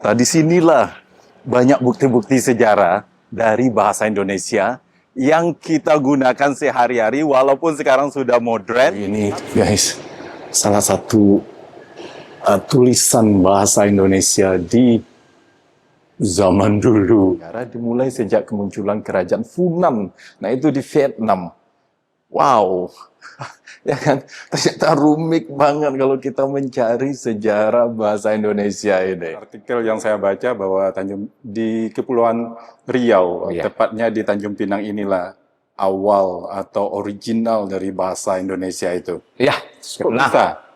Ternyata disinilah banyak bukti-bukti sejarah dari bahasa Indonesia yang kita gunakan sehari-hari walaupun sekarang sudah modern. Ini guys, salah satu tulisan bahasa Indonesia di zaman dulu. Dimulai sejak kemunculan kerajaan Funan. Nah, itu di Vietnam. Wow, ya kan? Ternyata rumit banget kalau kita mencari sejarah bahasa Indonesia ini. Artikel yang saya baca bahwa di Kepulauan Riau, tepatnya di Tanjung Pinang inilah awal atau original dari bahasa Indonesia itu. Ya, Kok bisa?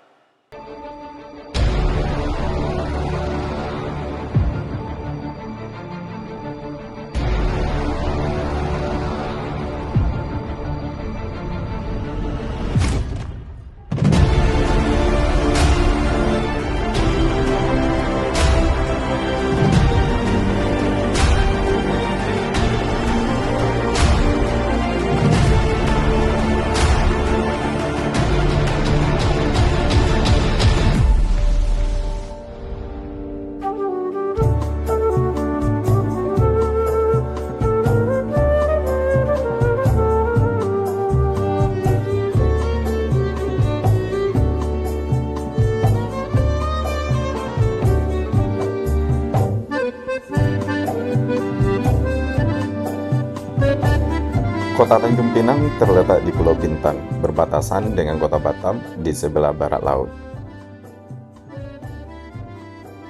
Kota Tanjung Pinang terletak di Pulau Bintan, berbatasan dengan Kota Batam di sebelah barat laut.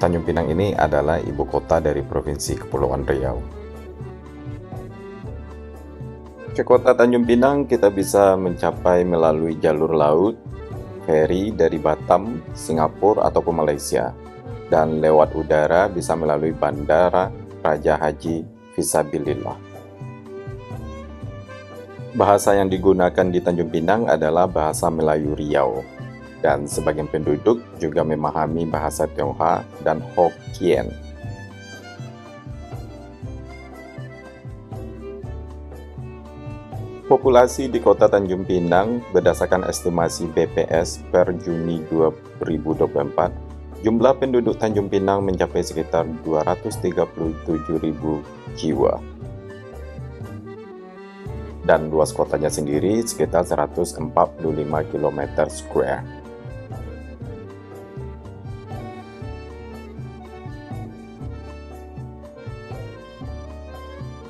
Tanjung Pinang ini adalah ibu kota dari Provinsi Kepulauan Riau. Ke kota Tanjung Pinang kita bisa mencapai melalui jalur laut, feri dari Batam, Singapura ataupun Malaysia, dan lewat udara bisa melalui Bandara Raja Haji Fisabilillah. Bahasa yang digunakan di Tanjung Pinang adalah bahasa Melayu Riau, dan sebagian penduduk juga memahami bahasa Tionghoa dan Hokkien. Populasi di kota Tanjung Pinang berdasarkan estimasi BPS per Juni 2024, jumlah penduduk Tanjung Pinang mencapai sekitar 237.000 jiwa. Dan luas kotanya sendiri sekitar 145 km².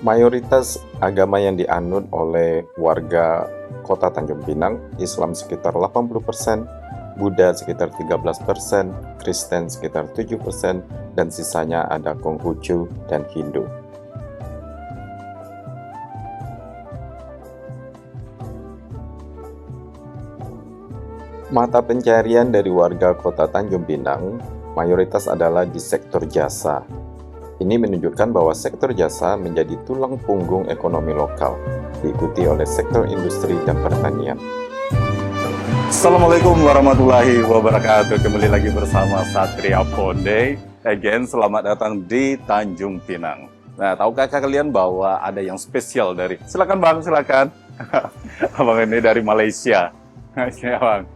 Mayoritas agama yang dianut oleh warga kota Tanjung Pinang, Islam sekitar 80%, Buddha sekitar 13%, Kristen sekitar 7%, dan sisanya ada Konghucu dan Hindu. Mata pencarian dari warga kota Tanjung Pinang mayoritas adalah di sektor jasa. Ini menunjukkan bahwa sektor jasa menjadi tulang punggung ekonomi lokal, diikuti oleh sektor industri dan pertanian. Assalamualaikum warahmatullahi wabarakatuh. Kembali lagi bersama Satria Ponde. Again, selamat datang di Tanjung Pinang. Nah, tahukah kalian bahwa ada yang spesial dari... Silakan Bang, silakan. Abang ini dari Malaysia. Ya, Bang.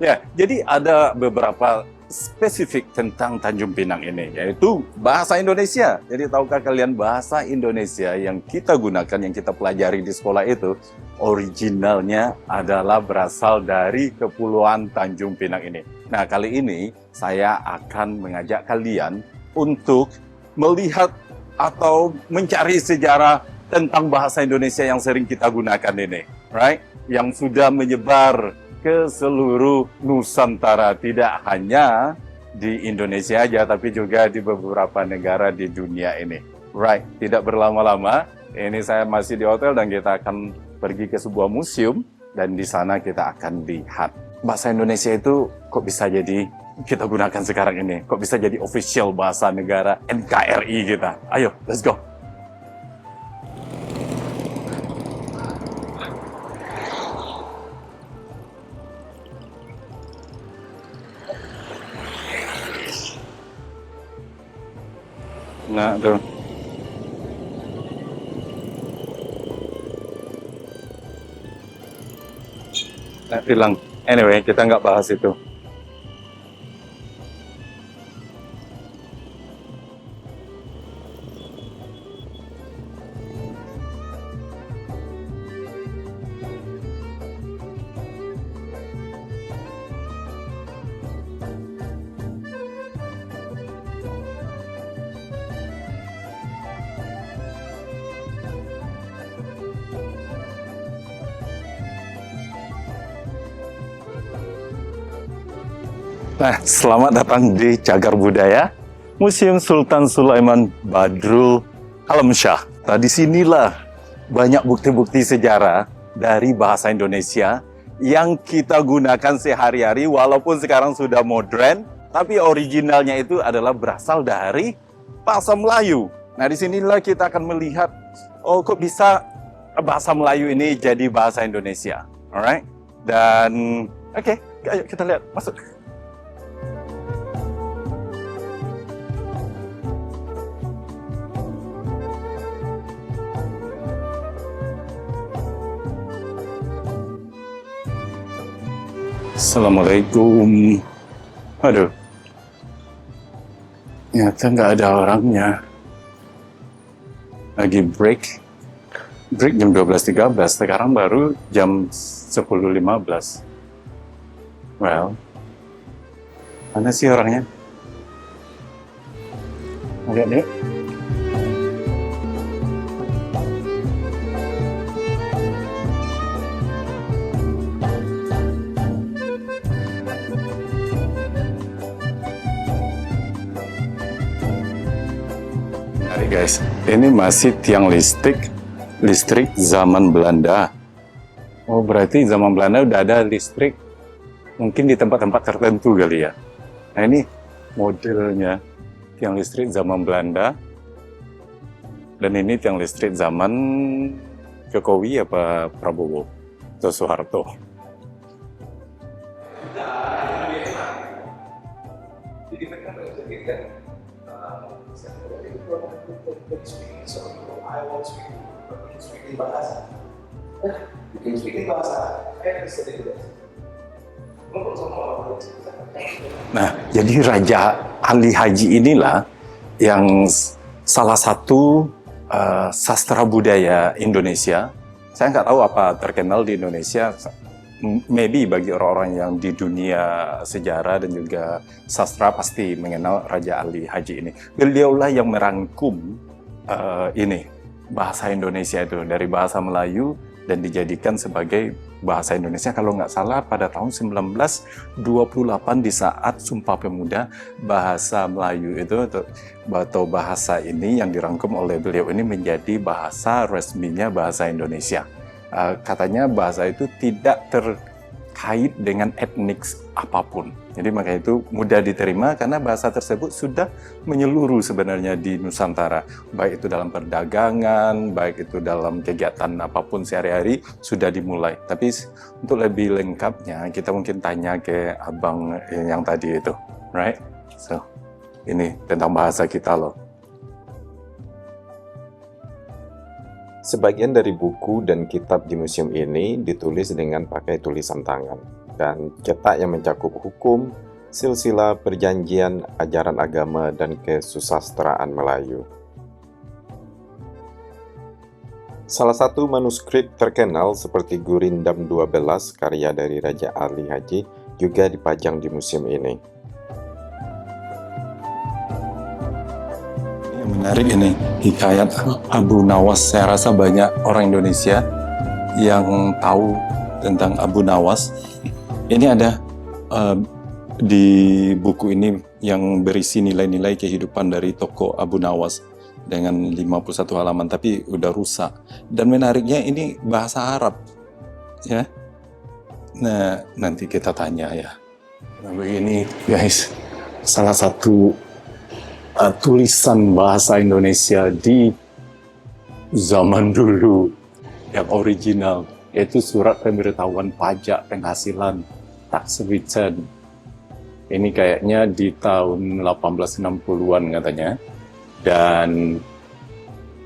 Ya, jadi ada beberapa spesifik tentang Tanjung Pinang ini, yaitu bahasa Indonesia. Jadi tahukah kalian bahasa Indonesia yang kita gunakan, yang kita pelajari di sekolah itu, originalnya adalah berasal dari Kepulauan Tanjung Pinang ini. Nah, kali ini saya akan mengajak kalian untuk melihat atau mencari sejarah tentang bahasa Indonesia yang sering kita gunakan ini, right? Yang sudah menyebar ke seluruh Nusantara, tidak hanya di Indonesia aja, tapi juga di beberapa negara di dunia ini. Right, tidak berlama-lama, ini saya masih di hotel dan kita akan pergi ke sebuah museum dan di sana kita akan lihat bahasa Indonesia itu kok bisa jadi kita gunakan sekarang ini, kok bisa jadi official bahasa negara NKRI kita. Ayo, let's go. Nah, tuh. Nah, hilang. Anyway, kita nggak bahas itu. Nah, selamat datang di Cagar Budaya, Museum Sultan Sulaiman Badrul Alamsyah. Nah, disinilah banyak bukti-bukti sejarah dari bahasa Indonesia yang kita gunakan sehari-hari, walaupun sekarang sudah modern, tapi originalnya itu adalah berasal dari bahasa Melayu. Nah, disinilah kita akan melihat, oh kok bisa bahasa Melayu ini jadi bahasa Indonesia. Alright? Dan, oke, ayo kita lihat, masuk. Assalamualaikum. Aduh. Ternyata nggak ada orangnya. Lagi break. Break jam 12.13. Sekarang baru jam 10.15. Well. Mana sih orangnya? Lihat deh. Guys, ini masih tiang listrik zaman Belanda. Oh, berarti zaman Belanda udah ada listrik mungkin di tempat-tempat tertentu kali ya. Nah, ini modelnya tiang listrik zaman Belanda. Dan ini tiang listrik zaman Jokowi apa Prabowo atau Soeharto. Jadi mereka menjadikan Nah, jadi Raja Ali Haji inilah yang salah satu sastra budaya Indonesia. Saya nggak tahu apa terkenal di Indonesia. Maybe bagi orang-orang yang di dunia sejarah dan juga sastra pasti mengenal Raja Ali Haji ini. Beliaulah yang merangkum ini bahasa Indonesia itu dari bahasa Melayu dan dijadikan sebagai bahasa Indonesia kalau nggak salah pada tahun 1928 di saat Sumpah Pemuda. Bahasa Melayu itu atau bahasa ini yang dirangkum oleh beliau ini menjadi bahasa resminya bahasa Indonesia. Katanya bahasa itu tidak terkait dengan etnik apapun. Jadi makanya itu mudah diterima karena bahasa tersebut sudah menyeluruh sebenarnya di Nusantara. Baik itu dalam perdagangan, baik itu dalam kegiatan apapun sehari-hari sudah dimulai. Tapi untuk lebih lengkapnya kita mungkin tanya ke abang yang tadi itu. Right? So, ini tentang bahasa kita loh. Sebagian dari buku dan kitab di museum ini ditulis dengan pakai tulisan tangan dan cetak yang mencakup hukum, silsilah, perjanjian, ajaran agama, dan kesusastraan Melayu. Salah satu manuskrip terkenal seperti Gurindam 12 karya dari Raja Ali Haji juga dipajang di museum ini. Menarik ini, hikayat Abu Nawas. Saya rasa banyak orang Indonesia yang tahu tentang Abu Nawas. Ini ada di buku ini yang berisi nilai-nilai kehidupan dari tokoh Abu Nawas dengan 51 halaman, tapi udah rusak. Dan menariknya ini bahasa Arab, ya. Nah, nanti kita tanya ya. Nah, begini guys, salah satu tulisan bahasa Indonesia di zaman dulu yang original, yaitu surat pemberitahuan pajak penghasilan tax return. Ini kayaknya di tahun 1860-an katanya. Dan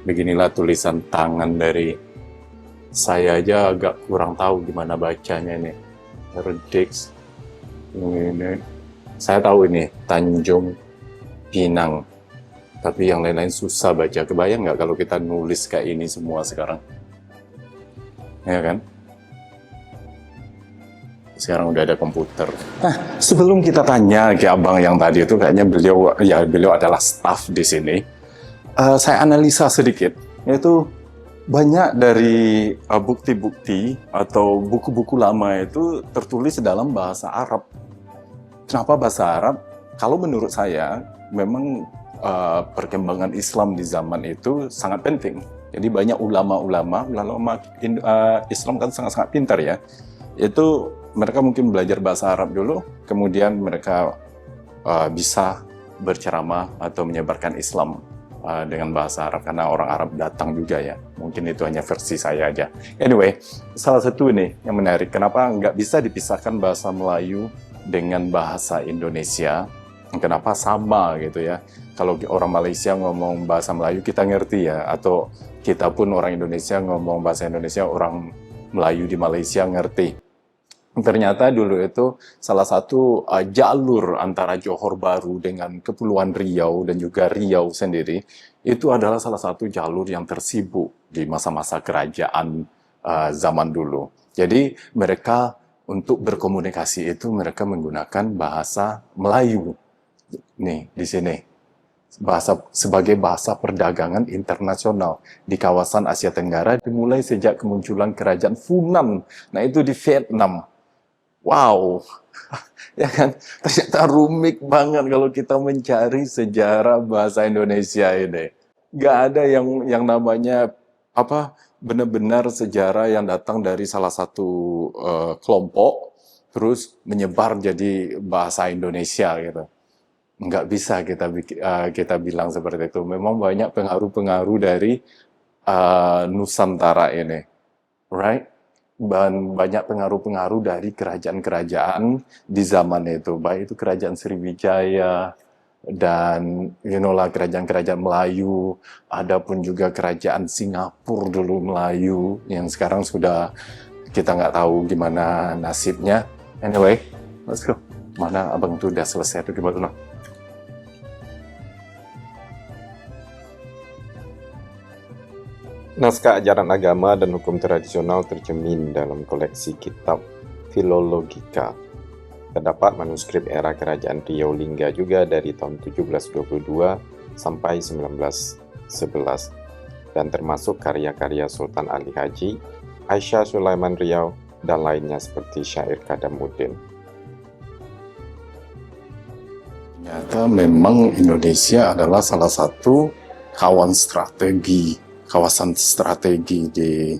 beginilah tulisan tangan dari saya aja agak kurang tahu gimana bacanya ini. Redix. Ini. Saya tahu ini Tanjung Pinang, tapi yang lain-lain susah baca. Kebayang nggak kalau kita nulis kayak ini semua sekarang? Ya kan? Sekarang udah ada komputer. Nah, sebelum kita tanya ke abang yang tadi itu, kayaknya beliau adalah staff di sini. Saya analisa sedikit, yaitu banyak dari bukti-bukti atau buku-buku lama itu tertulis dalam bahasa Arab. kenapa bahasa Arab? Kalau menurut saya, memang perkembangan Islam di zaman itu sangat penting. Jadi banyak ulama Islam kan sangat-sangat pintar ya. Itu mereka mungkin belajar bahasa Arab dulu, kemudian mereka bisa berceramah atau menyebarkan Islam dengan bahasa Arab, karena orang Arab datang juga ya. Mungkin itu hanya versi saya aja. Anyway, salah satu ini yang menarik, kenapa nggak bisa dipisahkan bahasa Melayu dengan bahasa Indonesia? Kenapa sama gitu ya? Kalau orang Malaysia ngomong bahasa Melayu kita ngerti ya, atau kita pun orang Indonesia ngomong bahasa Indonesia, orang Melayu di Malaysia ngerti. Ternyata dulu itu salah satu jalur antara Johor Bahru dengan Kepulauan Riau dan juga Riau sendiri, itu adalah salah satu jalur yang tersibuk di masa-masa kerajaan zaman dulu. Jadi mereka untuk berkomunikasi itu mereka menggunakan bahasa Melayu. Nih, di sini. Sebagai bahasa perdagangan internasional di kawasan Asia Tenggara dimulai sejak kemunculan kerajaan Funan. Nah, itu di Vietnam. Wow, ya kan? Ternyata rumit banget kalau kita mencari sejarah bahasa Indonesia ini. Nggak ada yang namanya benar-benar sejarah yang datang dari salah satu kelompok terus menyebar jadi bahasa Indonesia gitu. Nggak bisa kita bilang seperti itu. Memang banyak pengaruh-pengaruh dari Nusantara ini, right? Dan banyak pengaruh-pengaruh dari kerajaan-kerajaan di zaman itu, baik itu kerajaan Sriwijaya dan kerajaan-kerajaan Melayu, ada pun juga kerajaan Singapura dulu Melayu yang sekarang sudah kita nggak tahu gimana nasibnya. Anyway, let's go. Mana abang tuh udah selesai tuh gimana? Naskah ajaran agama dan hukum tradisional tercermin dalam koleksi kitab Filologika. Terdapat manuskrip era Kerajaan Riau Lingga juga dari tahun 1722 sampai 1911, dan termasuk karya-karya Sultan Ali Haji, Aisyah Sulaiman Riau, dan lainnya seperti syair Kadamuddin. Ternyata memang Indonesia adalah salah satu kawasan strategi di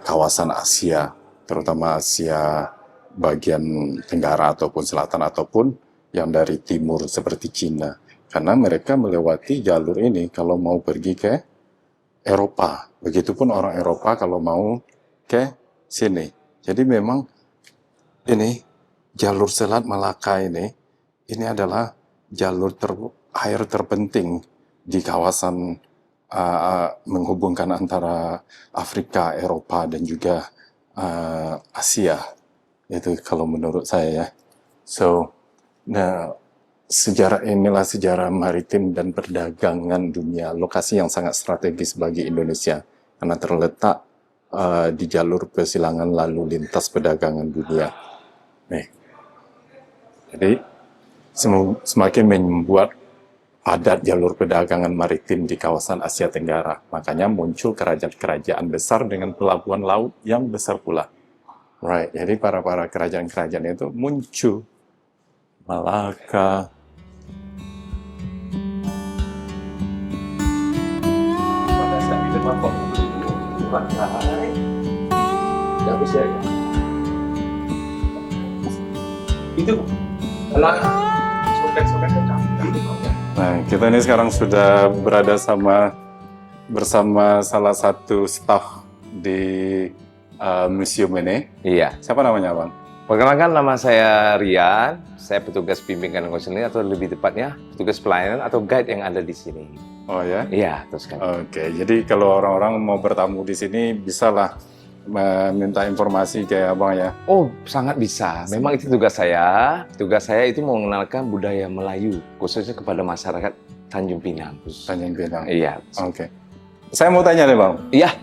kawasan Asia, terutama Asia bagian Tenggara ataupun Selatan ataupun yang dari timur seperti Cina. Karena mereka melewati jalur ini kalau mau pergi ke Eropa. Begitupun orang Eropa kalau mau ke sini. Jadi memang ini jalur Selat Malaka ini adalah jalur air terpenting di kawasan menghubungkan antara Afrika, Eropa, dan juga Asia. Itu kalau menurut saya ya. So, inilah sejarah maritim dan perdagangan dunia, lokasi yang sangat strategis bagi Indonesia karena terletak di jalur persilangan lalu lintas perdagangan dunia. Nih. Jadi semakin membuat padat jalur perdagangan maritim di kawasan Asia Tenggara. Makanya muncul kerajaan-kerajaan besar dengan pelabuhan laut yang besar pula. Right. Jadi para kerajaan-kerajaan itu muncul. Malaka. Itu sobek-sobeknya cantik. Nah, kita ini sekarang sudah bersama salah satu staf di museum ini. Iya. Siapa namanya, Bang? Perkenalkan, nama saya Rian. Saya petugas bimbingan dan konseling, atau lebih tepatnya petugas pelayanan atau guide yang ada di sini. Oh ya? Iya, terus kan. Oke, jadi kalau orang-orang mau bertamu di sini, bisalah meminta informasi kayak Abang ya. Oh, sangat bisa. Memang itu tugas saya. Tugas saya itu mengenalkan budaya Melayu, khususnya kepada masyarakat Tanjung Pinang. Tanjung Pinang. Iya. Oke. Saya mau tanya deh, Bang. Iya.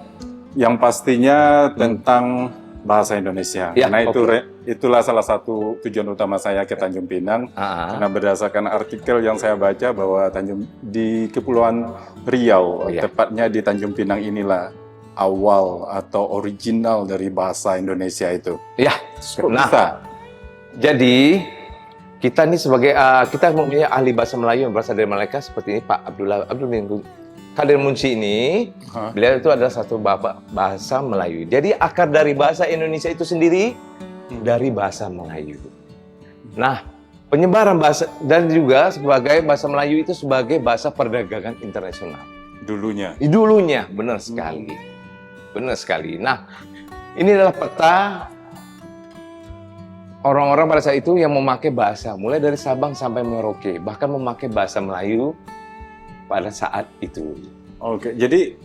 Yang pastinya tentang bahasa Indonesia. Ya, Karena itulah salah satu tujuan utama saya ke Tanjung Pinang. Karena berdasarkan artikel yang saya baca bahwa di Kepulauan Riau, tepatnya di Tanjung Pinang inilah awal atau original dari bahasa Indonesia itu. Iya. Nah, jadi kita nih sebagai kita mempunyai ahli bahasa Melayu yang berasal dari Malaka seperti ini Pak Abdul Kadir Munshi ini. Beliau itu adalah satu bahasa Melayu. Jadi akar dari bahasa Indonesia itu sendiri dari bahasa Melayu. Nah, penyebaran bahasa dan juga sebagai bahasa Melayu itu sebagai bahasa perdagangan internasional. Dulunya, benar sekali. Benar sekali. Nah, ini adalah peta orang-orang pada saat itu yang memakai bahasa, mulai dari Sabang sampai Merauke, bahkan memakai bahasa Melayu pada saat itu. Oke, jadi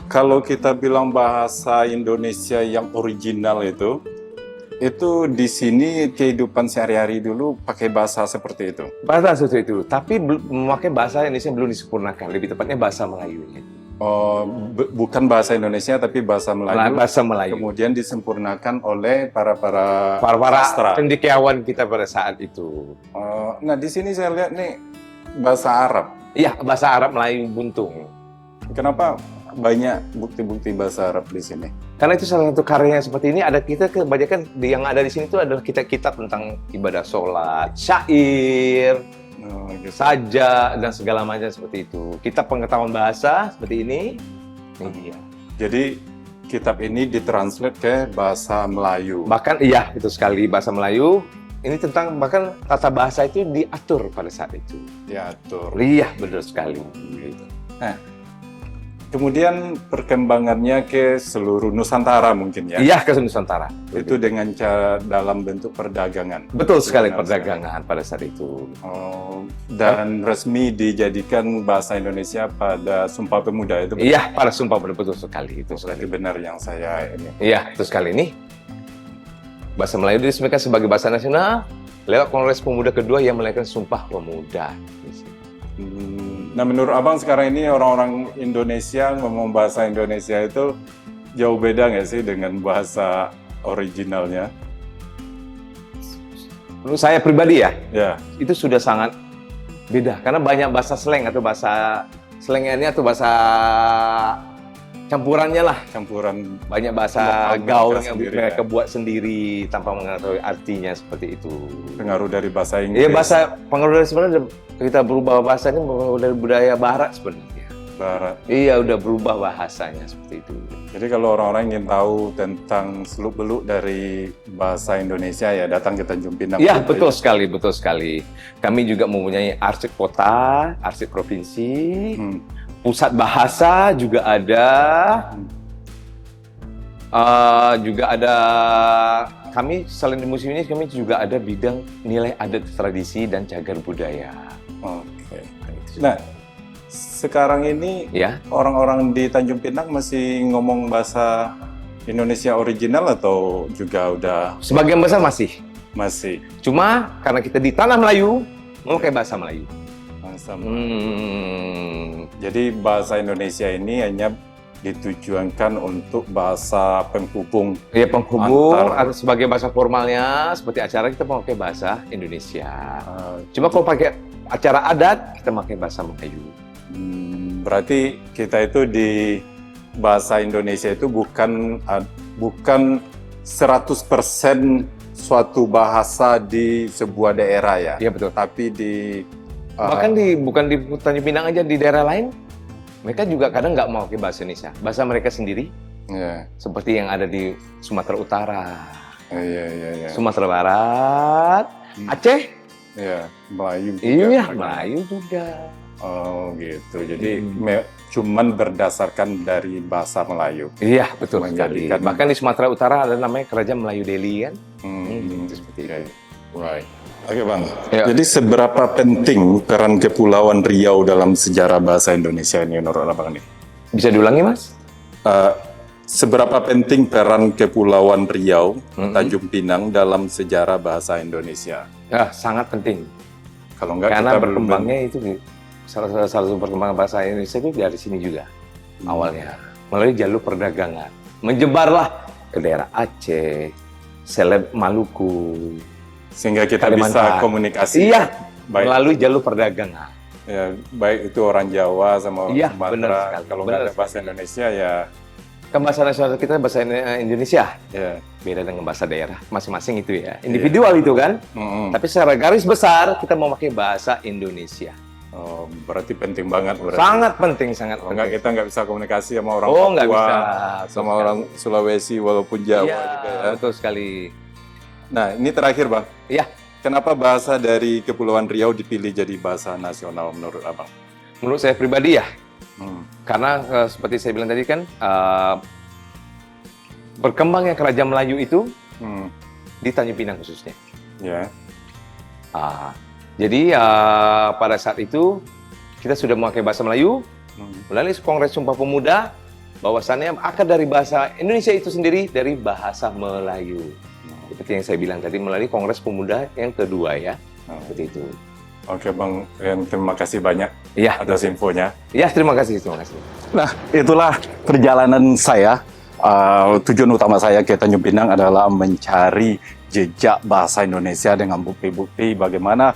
kalau kita bilang bahasa Indonesia yang original itu di sini kehidupan sehari-hari dulu pakai bahasa seperti itu. Bahasa seperti itu, tapi memakai bahasa Indonesia belum disempurnakan, lebih tepatnya bahasa Melayu. Oh, bukan bahasa Indonesia tapi bahasa Melayu. Bahasa Melayu. Kemudian disempurnakan oleh para sastra cendekiawan kita pada saat itu. Nah, di sini saya lihat nih bahasa Arab. Iya, bahasa Arab Melayu buntung. Kenapa banyak bukti-bukti bahasa Arab di sini? Karena itu salah satu karyanya seperti ini. Ada kita kebanyakan yang ada di sini itu adalah kitab-kitab tentang ibadah sholat, syair, sajak dan segala macam seperti itu. Kitab pengetahuan bahasa seperti ini. Ini dia. Jadi kitab ini ditranslate ke bahasa Melayu. Bahkan iya, itu sekali bahasa Melayu. Ini tentang bahkan tata bahasa itu diatur pada saat itu. Diatur. Iya, benar sekali. Nah, kemudian perkembangannya ke seluruh Nusantara mungkin ya? Iya, ke Nusantara. Itu dengan cara dalam bentuk perdagangan. Betul sekali, perdagangan pada saat itu. Dan resmi dijadikan bahasa Indonesia pada Sumpah Pemuda itu? Iya, pada Sumpah Pemuda, betul sekali. Itu berarti benar yang saya ini. Iya, itu sekali ini. Bahasa Melayu diresmikan sebagai bahasa nasional lewat Kongres Pemuda kedua yang melahirkan Sumpah Pemuda. Nah, menurut Abang sekarang ini orang-orang Indonesia ngomong bahasa Indonesia itu jauh beda nggak sih dengan bahasa originalnya? Menurut saya pribadi ya, itu sudah sangat beda. Karena banyak bahasa slang atau bahasa slangannya atau bahasa campurannya lah. Campuran. Banyak bahasa gaul yang mereka ya? buat sendiri tanpa mengetahui artinya seperti itu. Pengaruh dari bahasa Inggris? Iya, pengaruh dari sebenarnya kita berubah bahasanya dari budaya Barat sebenarnya. Barat. Iya, udah berubah bahasanya seperti itu. Jadi kalau orang-orang ingin tahu tentang seluk-beluk dari bahasa Indonesia ya datang ke Tanjung Pinang. Iya, betul sekali, betul sekali. Kami juga mempunyai arsip kota, arsip provinsi, pusat bahasa juga ada. Juga ada, kami selain di museum ini kami juga ada bidang nilai adat tradisi dan cagar budaya. Oke. Nah, sekarang ini ya, orang-orang di Tanjung Pinang masih ngomong bahasa Indonesia original atau juga udah? Sebagian besar masih. Masih. Cuma karena kita di tanah Melayu, memakai bahasa Melayu. Bahasa Melayu. Jadi bahasa Indonesia ini hanya ditujukan untuk bahasa penghubung. Iya, penghubung atau sebagai bahasa formalnya seperti acara kita memakai bahasa Indonesia. Cuma kalau pakai acara adat kita pakai bahasa Melayu. Berarti kita itu di bahasa Indonesia itu bukan 100% suatu bahasa di sebuah daerah ya. Iya, betul. Tapi bahkan bukan di Tanjung Pinang aja, di daerah lain mereka juga kadang nggak mau pakai bahasa Indonesia, bahasa mereka sendiri. Seperti yang ada di Sumatera Utara, Sumatera Barat, Aceh. Melayu juga. Iya, Melayu juga. Oh gitu, jadi cuman berdasarkan dari bahasa Melayu. Iya, betul sekali. Bahkan di Sumatera Utara ada namanya Kerajaan Melayu Delhi kan. Seperti itu. Right. Oke Bang, jadi seberapa penting peran Kepulauan Riau dalam sejarah bahasa Indonesia ini menurut Abang nih? Bisa diulangi Mas? Seberapa penting peran Kepulauan Riau, Tanjung Pinang dalam sejarah bahasa Indonesia? Ya, sangat penting. Kalau enggak, karena kita berkembangnya itu salah satu perkembangan bahasa Indonesia itu dari sini juga awalnya melalui jalur perdagangan, menyebarlah ke daerah Aceh, Seleb, Maluku, sehingga kita Kalimantan. bisa komunikasi. Iya, melalui jalur perdagangan. Ya, baik itu orang Jawa sama iya, Sumatera. Kalau nggak ada bahasa Indonesia ya Kan bahasa nasional kita bahasa Indonesia. Ya. Beda dengan bahasa daerah. Masing-masing itu ya. Individual itu kan. Mm-mm. Tapi secara garis besar kita mau pakai bahasa Indonesia. Oh, berarti penting banget berarti. Sangat penting, sangat Kalau nggak penting. kita nggak bisa komunikasi sama orang Oh, nggak Papua, bisa. sama orang Sulawesi walaupun Jawa Iya, juga ya. betul sekali. Nah, ini terakhir Bang. Iya. Kenapa bahasa dari Kepulauan Riau dipilih jadi bahasa nasional menurut Abang? Menurut saya pribadi ya, Hmm. karena seperti saya bilang tadi kan, berkembangnya Kerajaan Melayu itu Hmm. di Tanjung Pinang khususnya. Ya. Jadi pada saat itu kita sudah memakai bahasa Melayu Hmm. melalui Kongres Sumpah Pemuda, bahwasannya akar dari bahasa Indonesia itu sendiri dari bahasa Melayu. Seperti yang saya bilang tadi melalui Kongres Pemuda yang kedua ya, seperti itu. Oke Bang, Rian, terima kasih banyak Iya, atas infonya. ya terima kasih, terima kasih. Nah, itulah perjalanan saya. Tujuan utama saya ke Tanjung Pinang adalah mencari jejak bahasa Indonesia dengan bukti-bukti bagaimana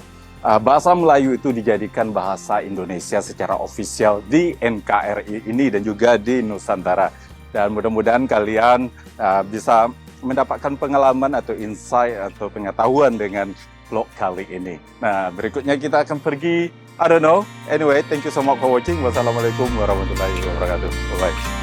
bahasa Melayu itu dijadikan bahasa Indonesia secara ofisial di NKRI ini dan juga di Nusantara. Dan mudah-mudahan kalian bisa mendapatkan pengalaman atau insight atau pengetahuan dengan vlog kali ini. Nah, berikutnya kita akan pergi, I don't know. Anyway, thank you so much for watching. Wassalamualaikum warahmatullahi wabarakatuh. Bye-bye.